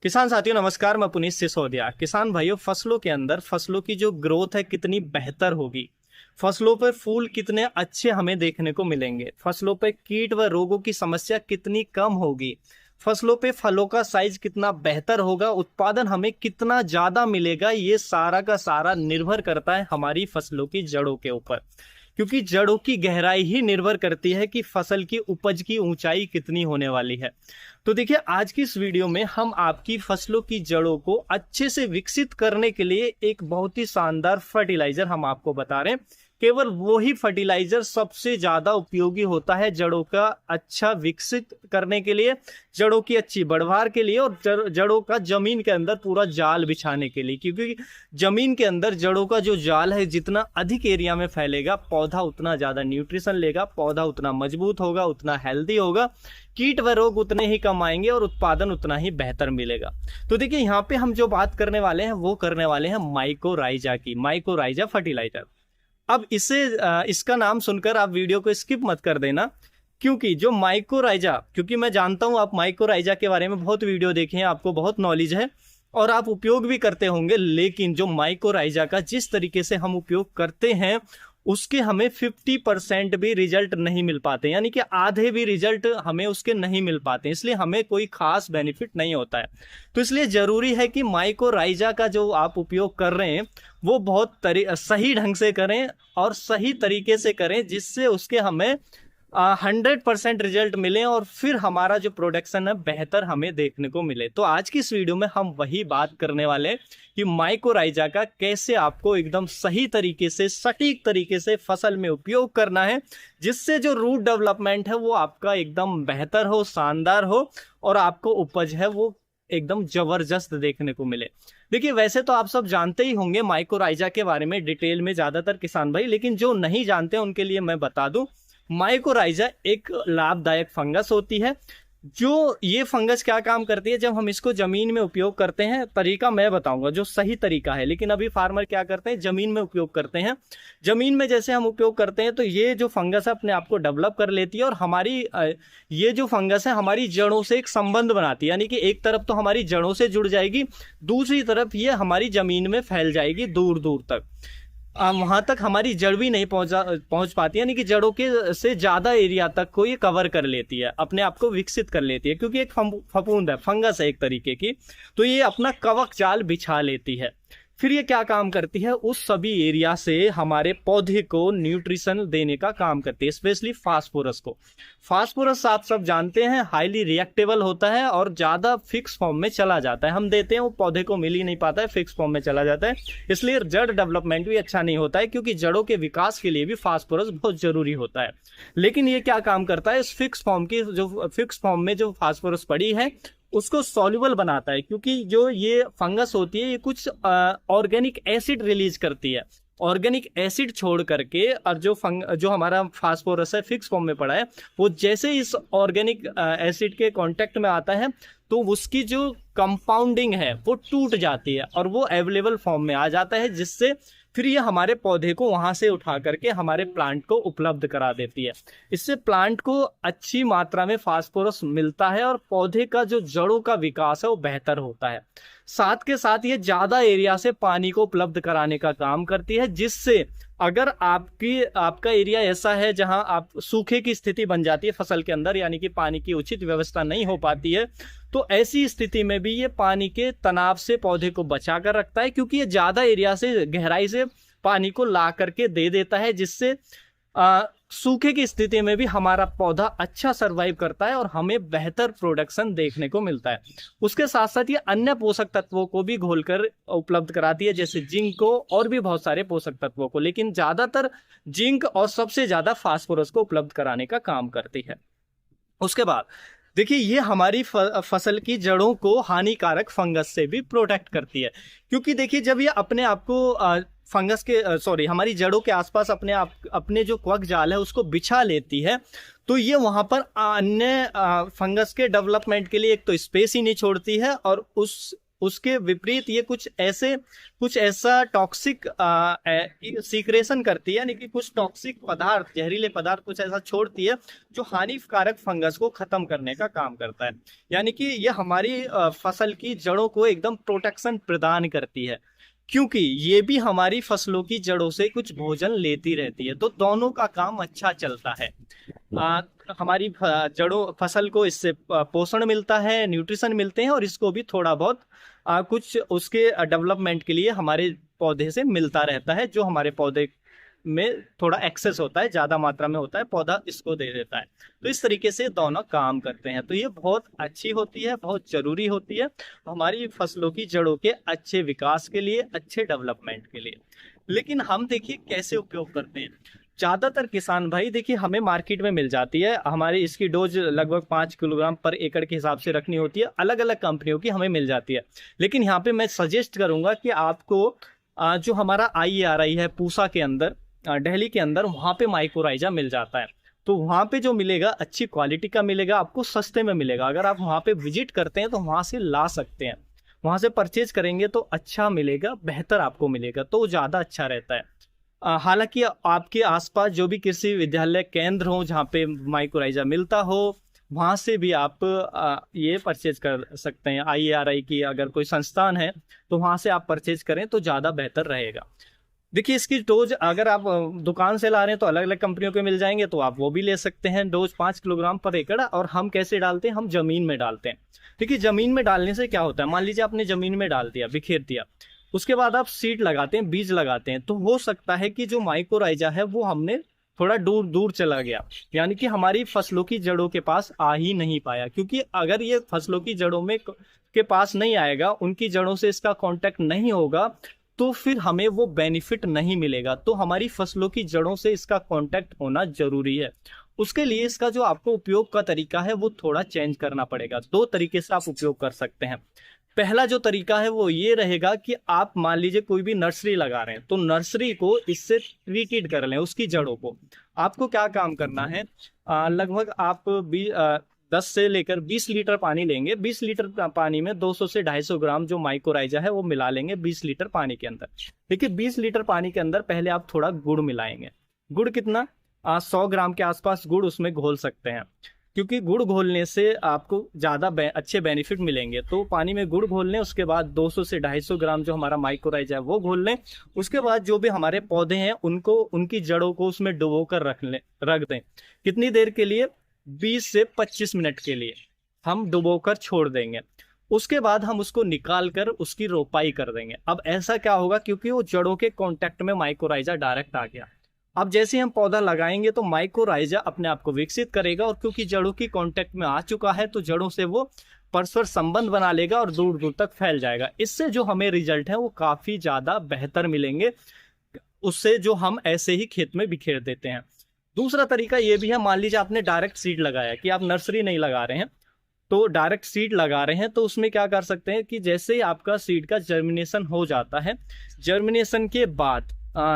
किसान साथियों नमस्कार, मैं पुनीत सिसोदिया। किसान भाइयों, फसलों के अंदर फसलों की जो ग्रोथ है कितनी बेहतर होगी, फसलों पर फूल कितने अच्छे हमें देखने को मिलेंगे, फसलों पर कीट व रोगों की समस्या कितनी कम होगी, फसलों पे फलों का साइज कितना बेहतर होगा, उत्पादन हमें कितना ज्यादा मिलेगा, ये सारा का सारा निर्भर करता है हमारी फसलों की जड़ों के ऊपर। क्योंकि जड़ों की गहराई ही निर्भर करती है कि फसल की उपज की ऊंचाई कितनी होने वाली है। तो देखिए, आज की इस वीडियो में हम आपकी फसलों की जड़ों को अच्छे से विकसित करने के लिए एक बहुत ही शानदार फर्टिलाइजर हम आपको बता रहे हैं। केवल वो ही फर्टिलाइजर सबसे ज्यादा उपयोगी होता है जड़ों का अच्छा विकसित करने के लिए, जड़ों की अच्छी बढ़वार के लिए और जड़ों का जमीन के अंदर पूरा जाल बिछाने के लिए। क्योंकि जमीन के अंदर जड़ों का जो जाल है जितना अधिक एरिया में फैलेगा, पौधा उतना ज्यादा न्यूट्रिशन लेगा, पौधा उतना मजबूत होगा, उतना हेल्दी होगा, कीट व रोग उतने ही कम आएंगे और उत्पादन उतना ही बेहतर मिलेगा। तो देखिए, यहाँ पे हम जो बात करने वाले हैं वो करने वाले हैं माइकोराइजा की, माइकोराइजा फर्टिलाइजर। अब इसका नाम सुनकर आप वीडियो को स्किप मत कर देना, क्योंकि जो माइकोराइजा, क्योंकि मैं जानता हूं आप माइकोराइजा के बारे में बहुत वीडियो देखे हैं, आपको बहुत नॉलेज है और आप उपयोग भी करते होंगे, लेकिन जो माइकोराइजा का जिस तरीके से हम उपयोग करते हैं उसके हमें 50% भी रिजल्ट नहीं मिल पाते, यानी कि आधे भी रिजल्ट हमें उसके नहीं मिल पाते, इसलिए हमें कोई खास बेनिफिट नहीं होता है। तो इसलिए जरूरी है कि माइकोराइजा का जो आप उपयोग कर रहे हैं वो बहुत सही ढंग से करें और सही तरीके से करें, जिससे उसके हमें 100% रिजल्ट मिले और फिर हमारा जो प्रोडक्शन है बेहतर हमें देखने को मिले। तो आज की इस वीडियो में हम वही बात करने वाले हैं कि माइकोराइजा का कैसे आपको एकदम सही तरीके से, सटीक तरीके से फसल में उपयोग करना है, जिससे जो रूट डेवलपमेंट है वो आपका एकदम बेहतर हो, शानदार हो और आपको उपज है वो एकदम जबरदस्त देखने को मिले। देखिए, वैसे तो आप सब जानते ही होंगे माइकोराइजा के बारे में डिटेल में ज्यादातर किसान भाई, लेकिन जो नहीं जानते उनके लिए मैं बता दूं, माइकोराइजा एक लाभदायक फंगस होती है। जो ये फंगस क्या काम करती है, जब हम इसको जमीन में उपयोग करते हैं, तरीका मैं बताऊंगा जो सही तरीका है, लेकिन अभी फार्मर क्या करते हैं, जमीन में उपयोग करते हैं। जमीन में जैसे हम उपयोग करते हैं तो ये जो फंगस है अपने आप को डेवलप कर लेती है और हमारी ये जो फंगस है हमारी जड़ों से एक संबंध बनाती है, यानी कि एक तरफ तो हमारी जड़ों से जुड़ जाएगी, दूसरी तरफ ये हमारी जमीन में फैल जाएगी दूर दूर तक। वहां तक हमारी जड़ भी नहीं पहुंच पाती, यानी कि जड़ों के से ज्यादा एरिया तक को ये कवर कर लेती है, अपने आप को विकसित कर लेती है, क्योंकि एक फफूंद है, फंगस है एक तरीके की, तो ये अपना कवक जाल बिछा लेती है। फिर ये क्या काम करती है, उस सभी एरिया से हमारे पौधे को न्यूट्रिशन देने का काम करती है, स्पेशली फास्फोरस को। फास्फोरस आप सब जानते हैं हाईली रिएक्टेबल होता है और ज्यादा फिक्स फॉर्म में चला जाता है, हम देते हैं वो पौधे को मिल ही नहीं पाता है, फिक्स फॉर्म में चला जाता है, इसलिए जड़ डेवलपमेंट भी अच्छा नहीं होता है, क्योंकि जड़ों के विकास के लिए भी फास्फोरस बहुत जरूरी होता है। लेकिन ये क्या काम करता है, इस फिक्स फॉर्म में जो फास्फोरस पड़ी है उसको सॉल्युबल बनाता है, क्योंकि जो ये फंगस होती है ये कुछ ऑर्गेनिक एसिड रिलीज करती है, ऑर्गेनिक एसिड छोड़ करके, और जो हमारा फास्फोरस है फिक्स फॉर्म में पड़ा है, वो जैसे इस ऑर्गेनिक एसिड के कांटेक्ट में आता है तो उसकी जो कंपाउंडिंग है वो टूट जाती है और वो अवेलेबल फॉर्म में आ जाता है, जिससे फिर ये हमारे पौधे को वहां से उठा करके हमारे प्लांट को उपलब्ध करा देती है। इससे प्लांट को अच्छी मात्रा में फास्फोरस मिलता है और पौधे का जो जड़ों का विकास है वो बेहतर होता है। साथ के साथ ये ज्यादा एरिया से पानी को उपलब्ध कराने का काम करती है, जिससे अगर आपका एरिया ऐसा है जहां आप सूखे की स्थिति बन जाती है फसल के अंदर, यानी कि पानी की उचित व्यवस्था नहीं हो पाती है, तो ऐसी स्थिति में भी ये पानी के तनाव से पौधे को बचा कर रखता है, क्योंकि ये ज्यादा एरिया से गहराई से पानी को ला करके दे देता है, जिससे सूखे की स्थिति में भी हमारा पौधा अच्छा सरवाइव करता है और हमें बेहतर प्रोडक्शन देखने को मिलता है। उसके साथ साथ ये अन्य पोषक तत्वों को भी घोलकर उपलब्ध कराती है, जैसे जिंक को और भी बहुत सारे पोषक तत्वों को, लेकिन ज्यादातर जिंक और सबसे ज्यादा फास्फोरस को उपलब्ध कराने का काम करती है। उसके बाद देखिए, ये हमारी फसल की जड़ों को हानिकारक फंगस से भी प्रोटेक्ट करती है, क्योंकि देखिए जब ये अपने आप को हमारी जड़ों के आसपास अपने जो कवक जाल है उसको बिछा लेती है, तो ये वहां पर अन्य फंगस के डेवलपमेंट के लिए एक तो स्पेस ही नहीं छोड़ती है और उसके विपरीत ये कुछ ऐसा टॉक्सिक सीक्रेशन करती है, यानी कि कुछ टॉक्सिक पदार्थ, जहरीले पदार्थ कुछ ऐसा छोड़ती है जो हानिकारक फंगस को खत्म करने का काम करता है। यानी कि ये हमारी फसल की जड़ों को एकदम प्रोटेक्शन प्रदान करती है, क्योंकि ये भी हमारी फसलों की जड़ों से कुछ भोजन लेती रहती है, तो दोनों का काम अच्छा चलता है। हमारी जड़ों फसल को इससे पोषण मिलता है, न्यूट्रिशन मिलते हैं, और इसको भी थोड़ा बहुत कुछ उसके डेवलपमेंट के लिए हमारे पौधे से मिलता रहता है, जो हमारे पौधे में थोड़ा एक्सेस होता है, ज्यादा मात्रा में होता है, पौधा इसको दे देता है। तो इस तरीके से दोनों काम करते हैं। तो ये बहुत अच्छी होती है, बहुत जरूरी होती है हमारी फसलों की जड़ों के अच्छे विकास के लिए, अच्छे डेवलपमेंट के लिए। लेकिन हम देखिए कैसे उपयोग करते हैं। ज्यादातर किसान भाई देखिए, हमें मार्केट में मिल जाती है, हमारी इसकी डोज लगभग 5 किलोग्राम पर एकड़ के हिसाब से रखनी होती है, अलग अलग कंपनियों की हमें मिल जाती है। लेकिन यहाँ पे मैं सजेस्ट करूंगा कि आपको जो हमारा IARI है पूसा के अंदर, दिल्ली के अंदर, वहां पे माइक्रोराइजा मिल जाता है। तो वहां पे जो मिलेगा अच्छी क्वालिटी का मिलेगा, आपको सस्ते में मिलेगा। अगर आप वहां पे विजिट करते हैं तो वहां से ला सकते हैं, वहां से परचेज करेंगे तो अच्छा मिलेगा, बेहतर आपको मिलेगा, तो ज्यादा अच्छा रहता है। हालांकि आपके आसपास जो भी कृषि विद्यालय केंद्र हो जहाँ पे माइक्रोराइजा मिलता हो, वहां से भी आप ये परचेज कर सकते हैं। IARI की अगर कोई संस्थान है तो वहां से आप परचेज करें तो ज्यादा बेहतर रहेगा। देखिए इसकी डोज अगर आप दुकान से ला रहे हैं तो अलग अलग कंपनियों के मिल जाएंगे, तो आप वो भी ले सकते हैं। डोज 5 किलोग्राम पर एकड़। और हम कैसे डालते हैं, हम जमीन में डालते हैं। देखिए जमीन में डालने से क्या होता है, मान लीजिए आपने जमीन में डाल दिया, बिखेर दिया, उसके बाद आप सीड लगाते हैं, बीज लगाते हैं, तो हो सकता है कि जो माइक्रोराइजा है वो हमने थोड़ा दूर दूर चला गया, यानी कि हमारी फसलों की जड़ों के पास आ ही नहीं पाया। क्योंकि अगर ये फसलों की जड़ों में के पास नहीं आएगा, उनकी जड़ों से इसका कांटेक्ट नहीं होगा, तो फिर हमें वो बेनिफिट नहीं मिलेगा। तो हमारी फसलों की जड़ों से इसका कांटेक्ट होना जरूरी है। उसके लिए इसका जो आपको उपयोग का तरीका है वो थोड़ा चेंज करना पड़ेगा। 2 तरीके से आप उपयोग कर सकते हैं। पहला जो तरीका है वो ये रहेगा कि आप मान लीजिए कोई भी नर्सरी लगा रहे हैं, तो नर्सरी को इससे ट्रीटेड कर लें, उसकी जड़ों को। आपको क्या काम करना है, लगभग आप 10 से लेकर 20 लीटर पानी लेंगे। 20 लीटर पानी में 200 से 250 ग्राम जो माइक्रोराइजा है वो मिला लेंगे 20 लीटर पानी के अंदर। देखिए 20 लीटर पानी के अंदर पहले आप थोड़ा गुड़ मिलाएंगे। गुड़ कितना, 100 ग्राम के आसपास गुड़ उसमें घोल सकते हैं, क्योंकि गुड़ घोलने से आपको ज्यादा अच्छे बेनिफिट मिलेंगे। तो पानी में गुड़ घोल लें, उसके बाद 200 से 250 ग्राम जो हमारा माइक्रोराइजा है वो घोल लें। उसके बाद जो भी हमारे पौधे हैं उनको, उनकी जड़ों को उसमें डुबो कर रख दें। कितनी देर के लिए, 20 से 25 मिनट के लिए हम डुबो कर छोड़ देंगे। उसके बाद हम उसको निकाल कर उसकी रोपाई कर देंगे। अब ऐसा क्या होगा, क्योंकि वो जड़ों के कांटेक्ट में माइक्रोराइजा डायरेक्ट आ गया। अब जैसे हम पौधा लगाएंगे तो माइक्रोराइजा अपने आप को विकसित करेगा, और क्योंकि जड़ों की कांटेक्ट में आ चुका है तो जड़ों से वो परस्पर संबंध बना लेगा और दूर दूर तक फैल जाएगा। इससे जो हमें रिजल्ट है वो काफी ज्यादा बेहतर मिलेंगे, उससे जो हम ऐसे ही खेत में बिखेर देते हैं। दूसरा तरीका ये भी है, मान लीजिए आपने डायरेक्ट सीड लगाया, कि आप नर्सरी नहीं लगा रहे हैं, तो डायरेक्ट सीड लगा रहे हैं, तो उसमें क्या कर सकते हैं कि जैसे ही आपका सीड का जर्मिनेशन हो जाता है, जर्मिनेशन के बाद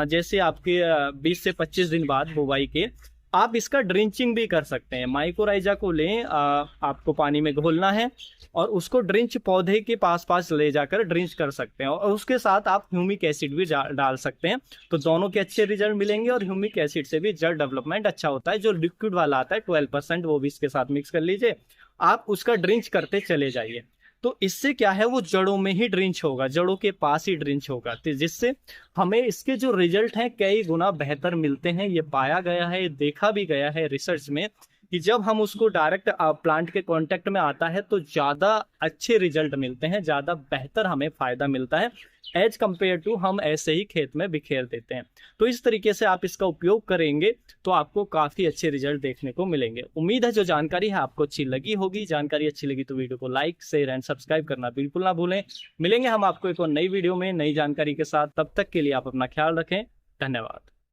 जैसे आपके 20 से 25 दिन बाद बुवाई के, आप इसका ड्रिंचिंग भी कर सकते हैं। माइक्रोराइजा को लें, आपको पानी में घोलना है और उसको ड्रिंच पौधे के पास ले जाकर ड्रिंच कर सकते हैं, और उसके साथ आप ह्यूमिक एसिड भी डाल सकते हैं। तो दोनों के अच्छे रिजल्ट मिलेंगे, और ह्यूमिक एसिड से भी जड़ डेवलपमेंट अच्छा होता है। जो लिक्विड वाला आता है 12%, वो भी इसके साथ मिक्स कर लीजिए, आप उसका ड्रिंच करते चले जाइए। तो इससे क्या है, वो जड़ों में ही ड्रिंच होगा, जड़ों के पास ही ड्रिंच होगा, तो जिससे हमें इसके जो रिजल्ट हैं कई गुना बेहतर मिलते हैं। ये पाया गया है, देखा भी गया है रिसर्च में, कि जब हम उसको डायरेक्ट प्लांट के कांटेक्ट में आता है तो ज्यादा अच्छे रिजल्ट मिलते हैं, ज्यादा बेहतर हमें फायदा मिलता है एज कंपेयर टू हम ऐसे ही खेत में बिखेर देते हैं। तो इस तरीके से आप इसका उपयोग करेंगे तो आपको काफी अच्छे रिजल्ट देखने को मिलेंगे। उम्मीद है जो जानकारी है आपको अच्छी लगी होगी। जानकारी अच्छी लगी तो वीडियो को लाइक, शेयर एंड सब्सक्राइब करना बिल्कुल ना भूलें। मिलेंगे हम आपको एक और नई वीडियो में नई जानकारी के साथ। तब तक के लिए आप अपना ख्याल रखें। धन्यवाद।